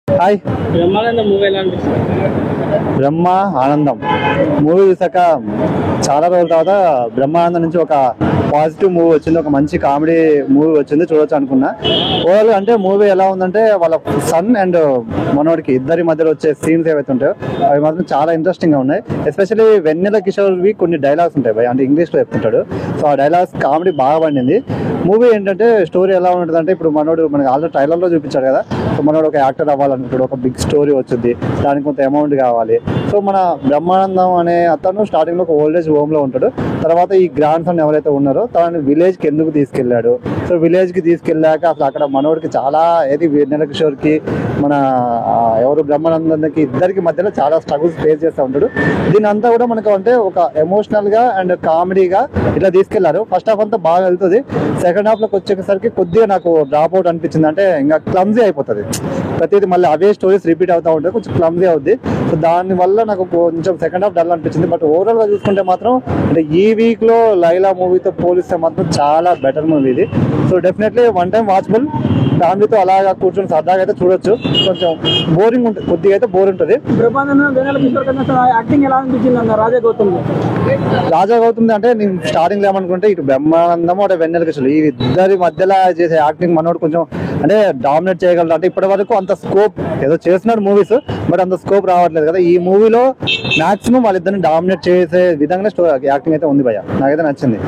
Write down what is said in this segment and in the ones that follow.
Hi. Brahmanandam movie ఎలా అనిపిస్తుంది? బ్రహ్మ ఆనందం మూవీ చూసాక చాలా రోజుల తర్వాత బ్రహ్మానందం నుంచి ఒక పాజిటివ్ మూవీ వచ్చింది, ఒక మంచి కామెడీ మూవీ వచ్చింది, చూడొచ్చు అనుకున్నా. ఓవరాల్ అంటే మూవీ ఎలా ఉందంటే వాళ్ళ సన్ అండ్ మనోడికి ఇద్దరి మధ్యలో వచ్చే సీన్స్ ఏవైతే ఉంటాయో అవి మాత్రం చాలా ఇంట్రెస్టింగ్ గా ఉన్నాయి. ఎస్పెషల్లీ వెన్నెల కిషోర్వి కొన్ని డైలాగ్స్ ఉంటాయి భయ్, అంటే ఇంగ్లీష్ లో చెప్తుంటాడు. సో ఆ డైలాగ్స్ కామెడీ బాగా పండింది. మూవీ ఏంటంటే స్టోరీ ఎలా ఉంటుంది అంటే ఇప్పుడు మనోడు మనకి ఆల్రెడీ ట్రైలర్ లో చూపించాడు కదా. సో మనోడు ఒక యాక్టర్ అవ్వాలనుకుంటాడు, ఒక బిగ్ స్టోరీ వచ్చింది, దానికి కొంత అమౌంట్ కావాలి. సో మన బ్రహ్మానందం అనే అతను స్టార్టింగ్ లో ఒక ఓల్డేజ్ హోమ్ లో ఉంటాడు. తర్వాత ఈ గ్రాండ్ సన్ ఎవరైతే ఉన్నారో తనని విలేజ్ కి ఎందుకు తీసుకెళ్లాడు, సో విలేజ్ కి తీసుకెళ్ళాక అసలు అక్కడ మనోడికి చాలా ఏది వెన్నెల కిషోర్ కి మన ఎవరు బ్రహ్మానందానికి ఇద్దరికి మధ్యలో చాలా స్ట్రగుల్స్ ఫేస్ చేస్తూ ఉంటాడు. దీని అంతా కూడా మనకు అంటే ఒక ఎమోషనల్ గా అండ్ కామెడీగా ఇట్లా తీసుకెళ్లారు. ఫస్ట్ హాఫ్ అంతా బాగా వెళ్తుంది. సెకండ్ హాఫ్ లోకి వచ్చేసరికి కొద్దిగా నాకు డ్రాప్ అవుట్ అనిపించింది. అంటే ఇంకా క్లమ్జీ అయిపోతుంది ప్రతిదీ, మళ్ళీ అవే స్టోరీస్ రిపీట్ అవుతూ ఉంటుంది, కొంచెం క్లమ్జీ అవుద్ది. సో దానివల్ల నాకు కొంచెం సెకండ్ హాఫ్ డల్ అనిపించింది. బట్ ఓవరాల్ గా చూసుకుంటే మాత్రం అంటే ఈ వీక్ లో లైలా మూవీతో పోలిస్తే మాత్రం చాలా బెటర్ మూవీ ఇది. So definitely one time watchable, ఫ్యామిలీతో అలాగా కూర్చొని సరదాగా అయితే చూడొచ్చు. కొంచెం బోరింగ్ ఉంటుంది, కొద్దిగా అయితే బోర్ ఉంటుంది. రాజా గౌతమ్ అంటే నేను స్టార్టింగ్ లో ఏమనుకుంటే ఇటు బ్రహ్మానందం అంటే వెన్నెల కిషోర్ ఈ ఇద్దరి మధ్యలో చేసే యాక్టింగ్ మనోడు కొంచెం అంటే డామినేట్ చేయగలరు. అంటే ఇప్పటి వరకు అంత స్కోప్ ఏదో చేస్తున్నాడు మూవీస్, బట్ అంత స్కోప్ రావట్లేదు కదా. ఈ మూవీలో మాక్సిమం వాళ్ళిద్దరిని డామినేట్ చేసే విధంగా యాక్టింగ్ అయితే ఉంది భయ్య, నాకైతే నచ్చింది.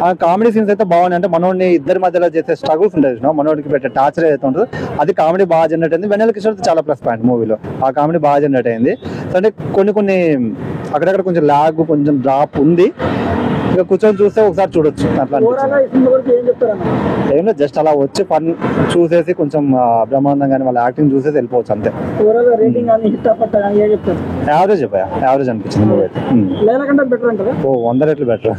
ఆ కామెడీ సీన్స్ అయితే బాగున్నాయి. అంటే మనోడిని ఇద్దరి మధ్యలో చేసే స్ట్రగుల్స్ ఉంటాయి, మనోడికి పెట్టే టార్చర్ ఏదైతే ఉంటుందో అది కామెడీ బాగా జనరేట్ అయింది. వెన్నెల కిషోర్ చాలా ప్లస్ పాయింట్ మూవీలో, ఆ కామెడీ బాగా జనరేట్ అయింది. అంటే కొన్ని అక్కడక్కడ కొంచెం లాగ్, కొంచెం డ్రాప్ ఉంది. ఇక కూర్చొని చూస్తే ఒకసారి చూడొచ్చు అట్లా. ఏం లేదు, జస్ట్ అలా వచ్చి ఫన్ చూసేసి కొంచెం బ్రహ్మానందం కానీ వాళ్ళ యాక్టింగ్ చూసేసి వెళ్ళిపోవచ్చు అంతే. యావరేజ్ చెప్పా, యావరేజ్ అనిపించింది మూవీ అయితే. 100 రెట్లు బెటర్.